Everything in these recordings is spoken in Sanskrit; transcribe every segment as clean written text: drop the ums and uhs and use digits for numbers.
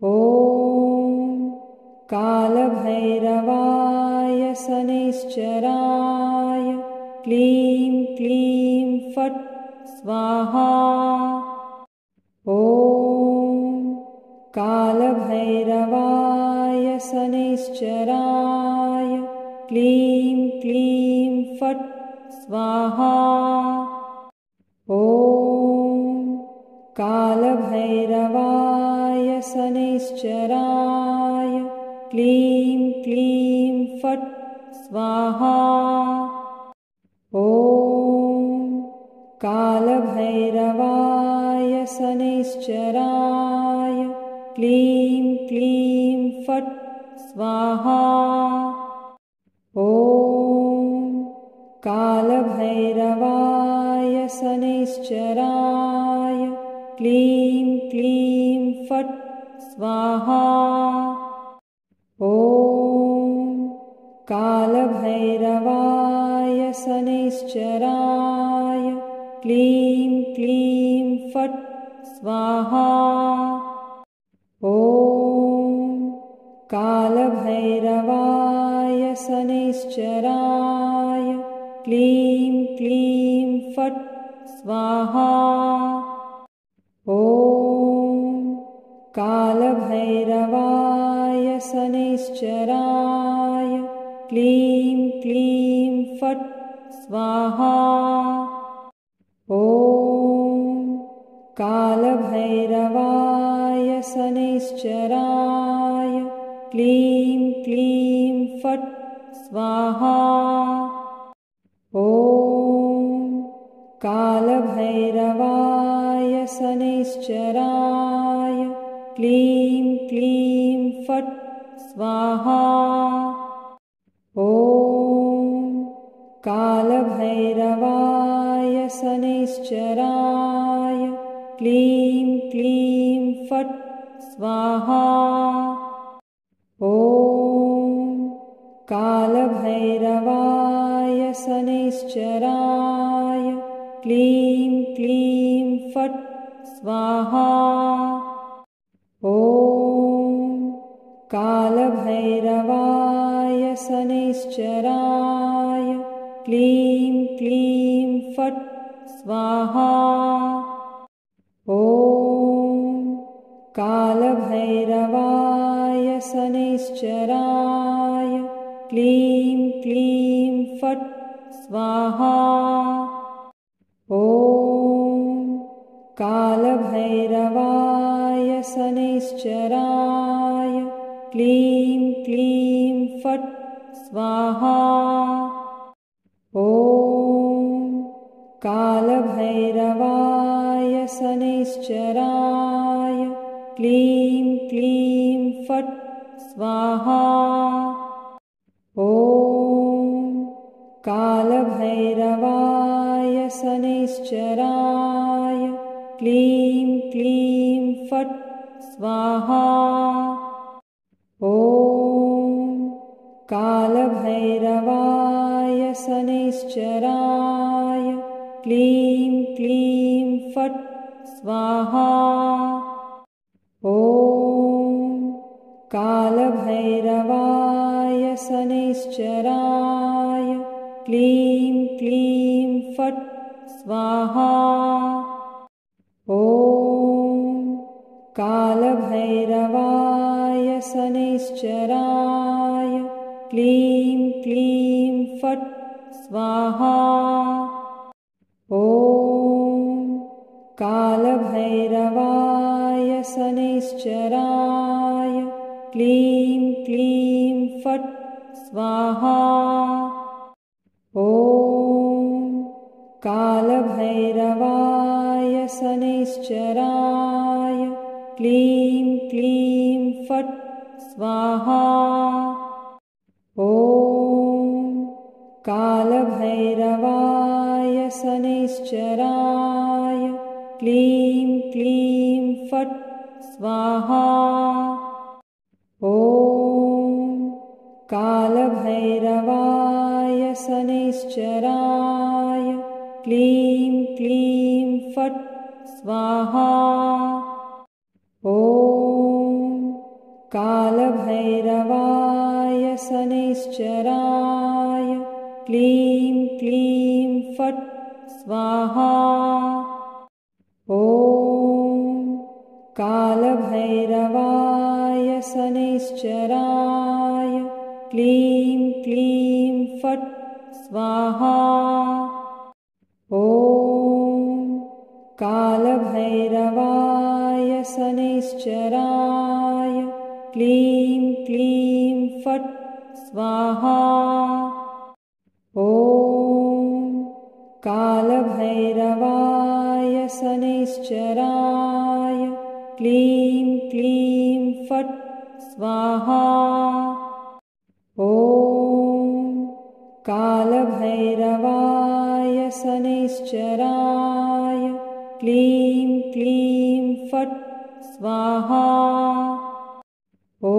ॐ कालभैरवाय शनैश्चराय क्लीं क्लीं फट् स्वाहा। ॐ कालभैरवाय शनैश्चराय क्लीं क्लीं फट् स्वाहा। ॐ कालभैरवाय शनैश्चराय क्लीं क्लीं फट् स्वाहा। ॐ कालभैरवाय शनैश्चराय क्लीं क्लीं फट् स्वाहा। ॐ कालभैरवाय शनैश्चराय क्लीं क्लीं फट् स्वाहा। ॐ कालभैरवाय शनैश्चराय क्लीं क्लीं फट् स्वाहा। ॐ कालभैरवाय शनैश्चराय क्लीं क्लीं फट् स्वाहा। ॐ कालभैरवाय शनैश्चराय क्लीं क्लीं फट् स्वाहा। ॐ कालभैरवाय शनैश्चराय क्लीं क्लीं फट् स्वाहा। ॐ कालभैरवाय शनैश्चराय क्लीं क्लीं फट् स्वाहा। ॐ कालभैरवाय शनैश्चराय क्लीं क्लीं फट् स्वाहा। ॐ कालभैरवाय शनैश्चराय क्लीं क्लीं फट् स्वाहा। ॐ कालभैरवाय शनैश्चराय क्लीं क्लीं फट् स्वाहा। ॐ कालभैरवाय शनैश्चराय क्लीं क्लीं फट् स्वाहा। ॐ कालभैरवाय शनैश्चराय क्लीं क्लीं फट् स्वाहा। ॐ कालभैरवाय शनैश्चराय क्लीं क्लीं फट् स्वाहा। ॐ कालभैरवाय शनैश्चराय क्लीं क्लीं फट् स्वाहा। ॐ कालभैरवाय शनैश्चराय क्लीं क्लीं फट् स्वाहा। ॐ कालभैरवाय शनैश्चराय क्लीं क्लीं फट् स्वाहा। ॐ कालभैरवाय शनैश्चराय क्लीं क्लीं फट् स्वाहा। ॐ कालभैरवाय शनैश्चराय क्लीं क्लीं फट् स्वाहा। ॐ कालभैरवाय शनैश्चराय क्लीं क्लीं फट् स्वाहा। ॐ कालभैरवाय शनैश्चराय क्लीं क्लीं फट् स्वाहा। ॐ कालभैरवाय शनैश्चराय क्लीं क्लीं फट् स्वाहा। ॐ कालभैरवाय शनैश्चराय क्लीं क्लीं फट् स्वाहा। ॐ कालभैरवाय शनैश्चराय क्लीं क्लीं फट् स्वाहा। ॐ कालभैरवाय शनैश्चराय क्लीं क्लीं फट् स्वाहा। ॐ कालभैरवाय शनैश्चराय क्लीं क्लीं फट् स्वाहा। ॐ कालभैरवाय शनैश्चराय क्लीं क्लीं फट् स्वाहा। ॐ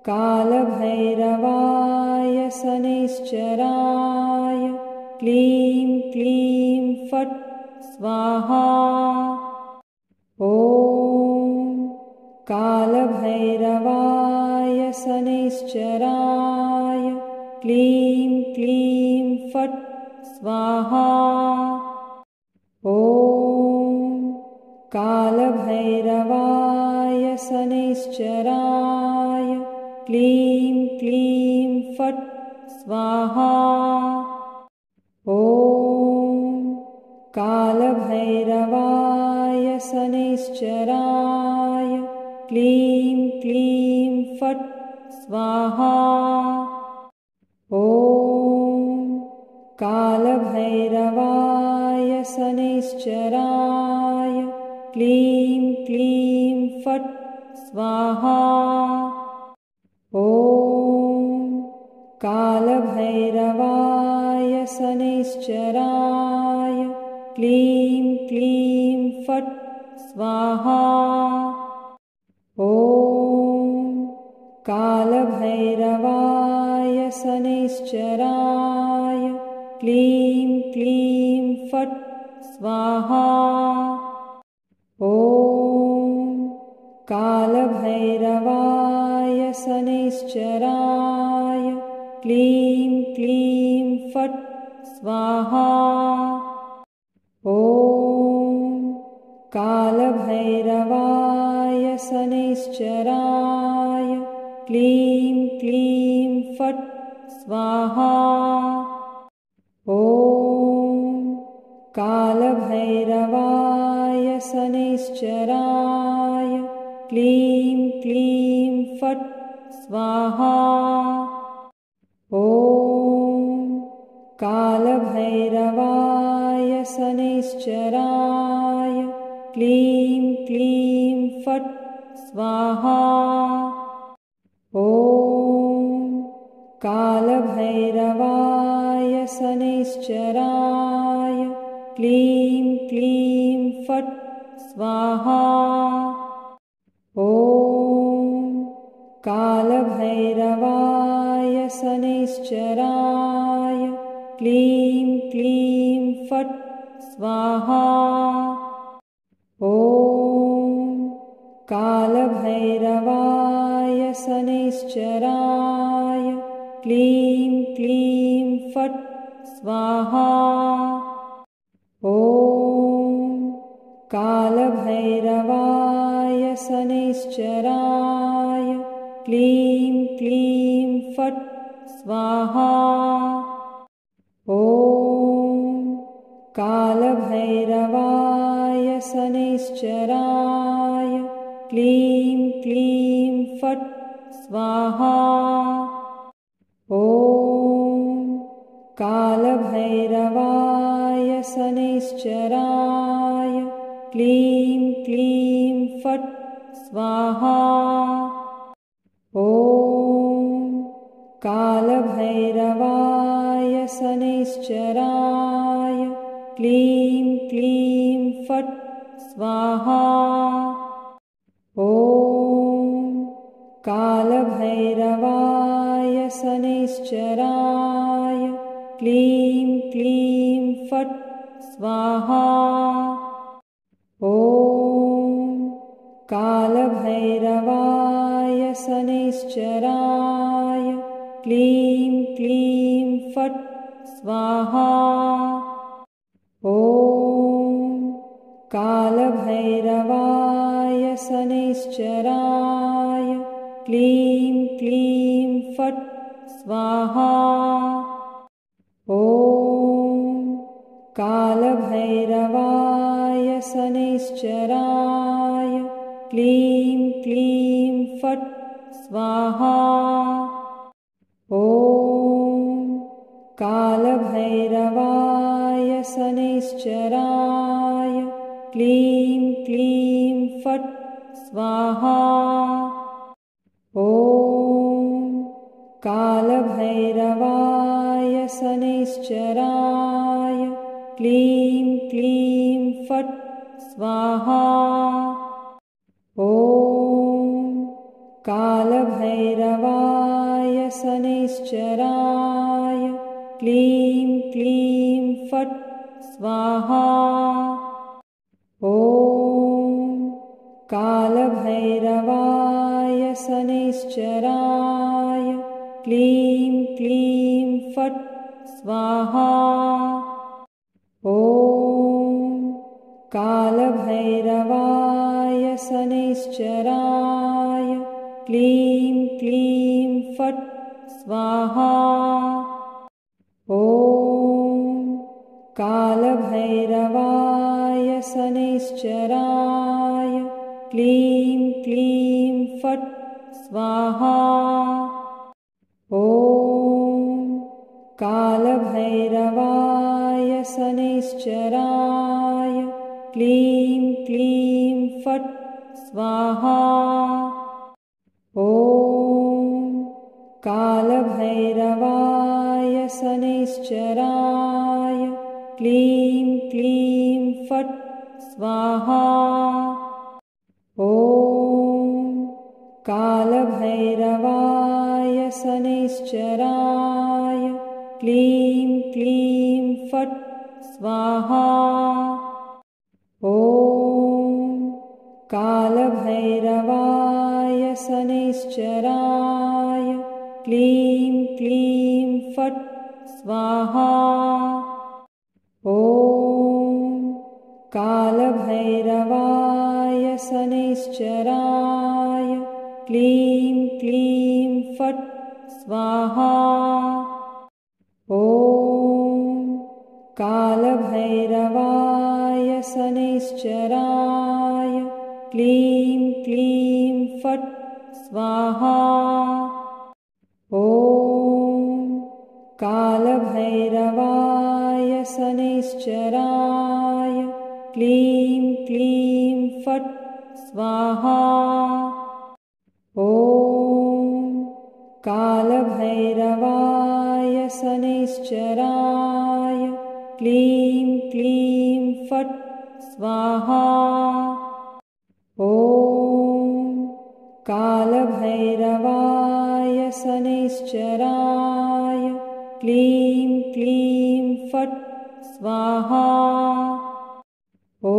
कालभैरवाय शनैश्चराय क्लीं क्लीं फट् स्वाहा। ॐ कालभैरवाय शनैश्चराय क्लीं क्लीं फट् स्वाहा। ॐ कालभैरवाय शनैश्चराय क्लीं क्लीं फट् स्वाहा। ॐ कालभैरवाय शनैश्चराय क्लीं क्लीं फट् स्वाहा। ॐ कालभैरवाय शनैश्चराय क्लीं क्लीं फट् स्वाहा। ॐ कालभैरवाय शनैश्चराय क्लीं क्लीं फट् स्वाहा। ॐ कालभैरवाय शनैश्चराय क्लीं क्लीं फट् स्वाहा। ॐ कालभैरवाय शनैश्चराय क्लीं क्लीं फट् स्वाहा। ॐ कालभैरवाय शनैश्चराय क्लीं क्लीं फट् स्वाहा। ॐ कालभैरवाय शनैश्चराय क्लीं क्लीं फट् स्वाहा। ॐ कालभैरवाय शनैश्चराय क्लीं क्लीं फट् स्वाहा। ॐ कालभैरवाय शनैश्चराय क्लीं क्लीं फट् स्वाहा। ॐ कालभैरवाय शनैश्चराय क्लीं क्लीं फट् स्वाहा। ॐ कालभैरवाय शनैश्चराय क्लीं क्लीं फट् स्वाहा। ॐ कालभैरवाय शनैश्चराय क्लीं क्लीं फट् स्वाहा। ॐ कालभैरवाय शनैश्चराय क्लीं क्लीं फट् स्वाहा। ॐ कालभैरवाय शनैश्चराय क्लीं क्लीं फट् स्वाहा। ॐ कालभैरवाय शनैश्चराय क्लीं क्लीं फट् स्वाहा। ॐ कालभैरवाय शनैश्चराय क्लीं क्लीं फट् स्वाहा। ॐ कालभैरवाय शनैश्चराय क्लीं क्लीं फट् स्वाहा। ॐ कालभैरवाय शनैश्चराय क्लीं क्लीं फट् स्वाहा। ॐ कालभैरवाय शनैश्चराय क्लीं क्लीं फट् स्वाहा। ॐ कालभैरवाय शनैश्चराय क्लीं क्लीं फट् स्वाहा। ॐ कालभैरवाय शनैश्चराय क्लीं क्लीं फट् स्वाहा। ॐ कालभैरवाय शनैश्चराय क्लीं क्लीं फट् स्वाहा। ॐ कालभैरवाय शनैश्चराय क्लीं क्लीं फट् स्वाहा। ॐ कालभैरवाय शनैश्चराय क्लीं क्लीं फट् स्वाहा। ॐ कालभैरवाय शनैश्चराय क्लीं क्लीं फट् स्वाहा। ॐ कालभैरवाय शनैश्चराय क्लीं क्लीं फट् स्वाहा। ॐ कालभैरवाय शनैश्चराय क्लीं क्लीं फट् स्वाहा। ॐ कालभैरवाय शनैश्चराय क्लीं क्लीं फट् स्वाहा। ॐ कालभैरवाय शनैश्चराय क्लीं क्लीं फट् स्वाहा। ॐ कालभैरवाय शनैश्चराय क्लीं क्लीं फट् स्वाहा। ॐ कालभैरवाय शनैश्चराय क्लीं क्लीं फट् स्वाहा। ॐ कालभैरवाय शनैश्चराय क्लीं क्लीं फट् स्वाहा। ॐ कालभैरवाय शनैश्चराय क्लीं क्लीं फट् स्वाहा। ॐ कालभैरवाय शनैश्चराय क्लीं क्लीं फट् स्वाहा। ॐ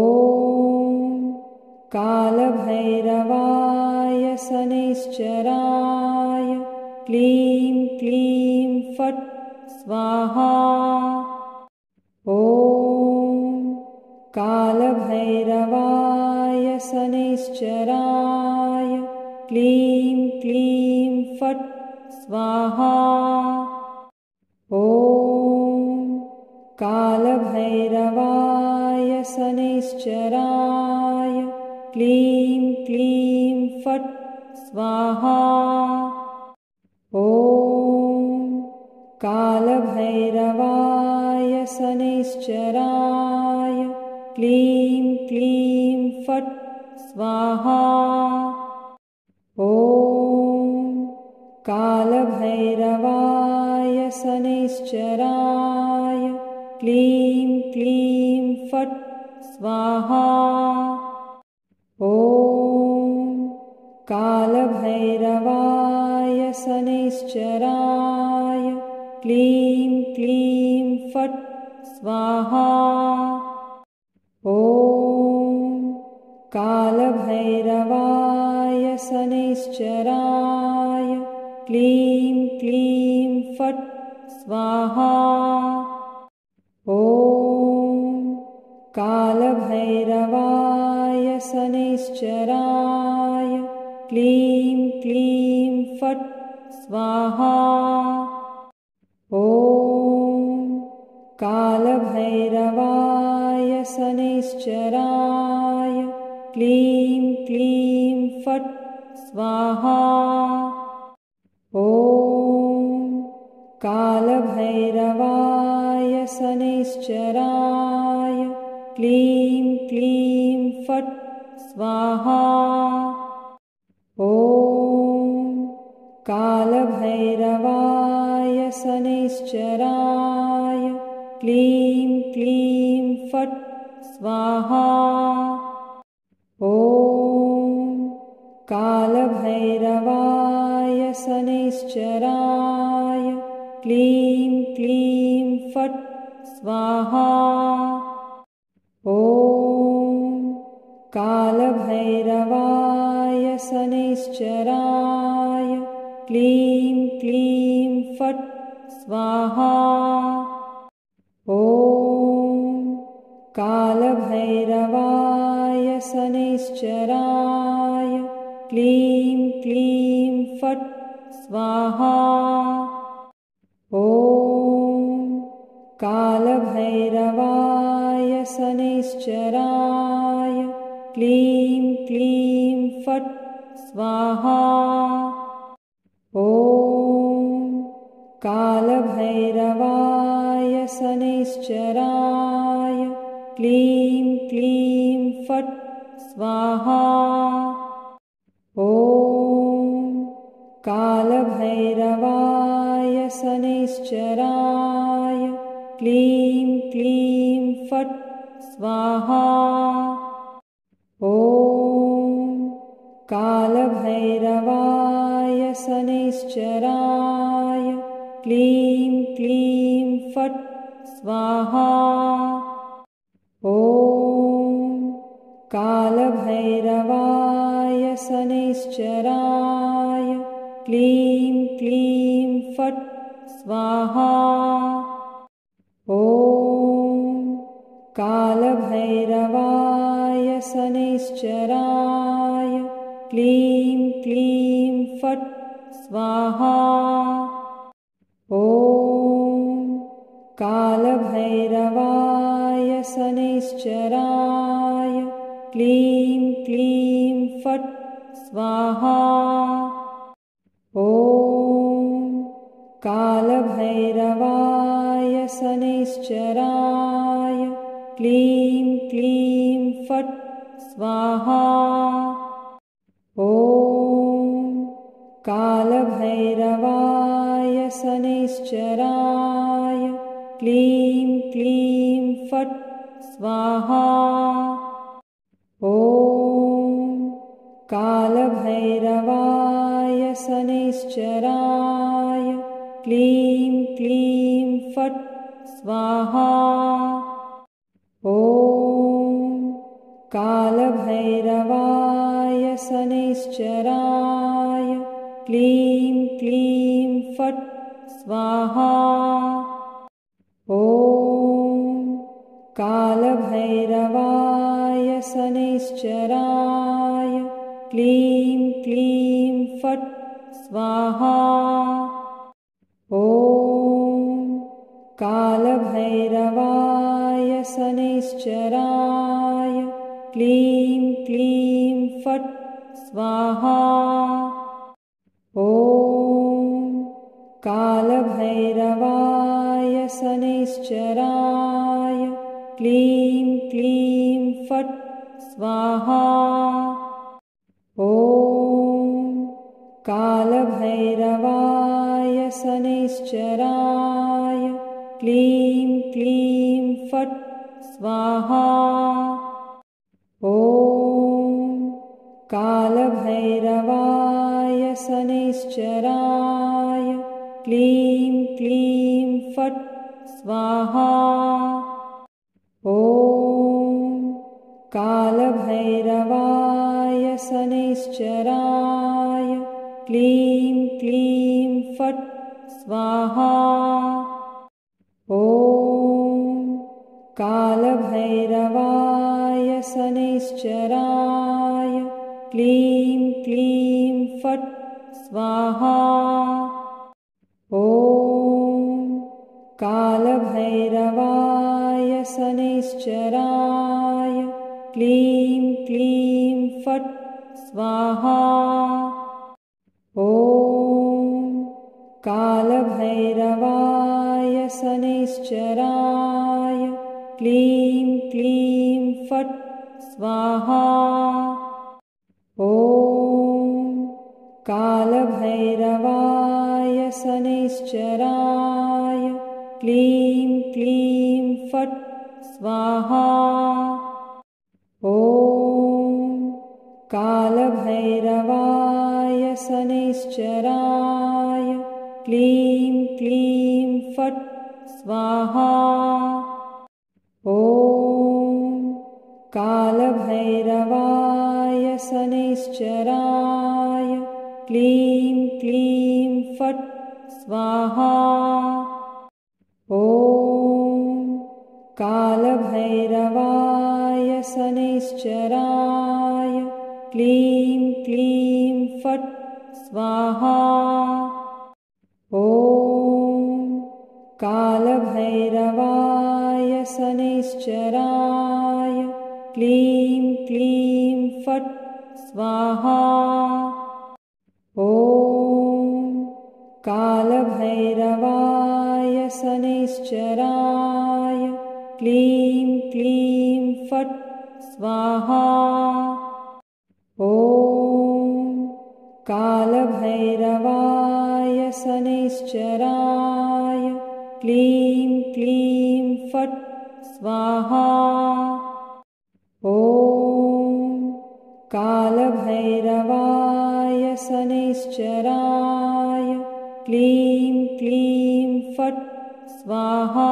कालभैरवाय शनैश्चराय क्लीं क्लीं फट् स्वाहा। ॐ कालभैरवाय शनैश्चराय क्लीं क्लीं फट् स्वाहा। ॐ कालभैरवाय शनैश्चराय क्लीं क्लीं फट् स्वाहा। ॐ कालभैरवाय शनैश्चराय क्लीं क्लीं फट् स्वाहा। ॐ कालभैरवाय शनैश्चराय क्लीं क्लीं फट् स्वाहा। ॐ कालभैरवाय शनैश्चराय क्लीं क्लीं फट् स्वाहा। ॐ कालभैरवाय शनैश्चराय क्लीं क्लीं फट् स्वाहा। ॐ कालभैरवाय शनैश्चराय क्लीं क्लीं फट् स्वाहा। ॐ कालभैरवाय शनैश्चराय क्लीं क्लीं फट् स्वाहा। ॐ कालभैरवाय शनैश्चराय क्लीं क्लीं फट् स्वाहा। ॐ कालभैरवाय शनैश्चराय क्लीं क्लीं फट् स्वाहा। ॐ कालभैरवाय शनैश्चराय क्लीं क्लीं फट् स्वाहा। ॐ कालभैरवाय शनैश्चराय क्लीं क्लीं फट् स्वाहा। ॐ कालभैरवाय शनैश्चराय क्लीं क्लीं फट् स्वाहा। ॐ कालभैरवाय शनैश्चराय क्लीं क्लीं फट् स्वाहा। ॐ कालभैरवाय शनैश्चराय क्लीं क्लीं फट् स्वाहा। ॐ कालभैरवाय शनैश्चराय क्लीं क्लीं फट् स्वाहा। ॐ कालभैरवाय शनैश्चराय क्लीं क्लीं फट् स्वाहा। ॐ कालभैरवाय शनैश्चराय क्लीं क्लीं फट् स्वाहा। ॐ कालभैरवाय शनैश्चराय क्लीं क्लीं फट् स्वाहा। ॐ कालभैरवाय शनैश्चराय क्लीं क्लीं फट् स्वाहा। ॐ कालभैरवाय शनैश्चराय क्लीं क्लीं फट् स्वाहा। ॐ कालभैरवाय शनैश्चराय क्लीं क्लीं फट् स्वाहा। ॐ कालभैरवाय शनैश्चराय क्लीं क्लीं फट् स्वाहा। ॐ कालभैरवाय शनैश्चराय क्लीं क्लीं फट् स्वाहा। ॐ कालभैरवाय शनैश्चराय क्लीं क्लीं फट् स्वाहा। ॐ कालभैरवाय शनैश्चराय क्लीं क्लीं फट् स्वाहा। ॐ कालभैरवाय शनैश्चराय क्लीं क्लीं फट् स्वाहा। ॐ कालभैरवाय शनैश्चराय क्लीं क्लीं फट् स्वाहा। ॐ कालभैरवाय शनैश्चराय क्लीं क्लीं फट् स्वाहा। ॐ कालभैरवाय शनैश्चराय शनैश्चराय क्लीं क्लीं फट् स्वाहा। ॐ कालभैरवाय शनैश्चराय क्लीं क्लीं फट् स्वाहा। ॐ कालभैरवाय शनैश्चराय क्लीं क्लीं फट् स्वाहा। ॐ कालभैरवाय शनैश्चराय क्लीं क्लीं फट् स्वाहा। ॐ कालभैरवाय शनैश्चराय क्लीं क्लीं फट् स्वाहा। ॐ कालभैरवाय शनैश्चराय क्लीं क्लीं फट् स्वाहा। ॐ कालभैरवाय शनैश्चराय क्लीं क्लीं फट् स्वाहा। ॐ कालभैरवाय शनैश्चराय क्लीं क्लीं फट् स्वाहा। ॐ कालभैरवाय शनैश्चराय क्लीं क्लीं फट् स्वाहा। ॐ कालभैरवाय शनैश्चराय क्लीं क्लीं फट् स्वाहा। ॐ कालभैरवाय शनैश्चराय क्लीं क्लीं फट् स्वाहा। ॐ कालभैरवाय शनैश्चराय क्लीं क्लीं फट् स्वाहा।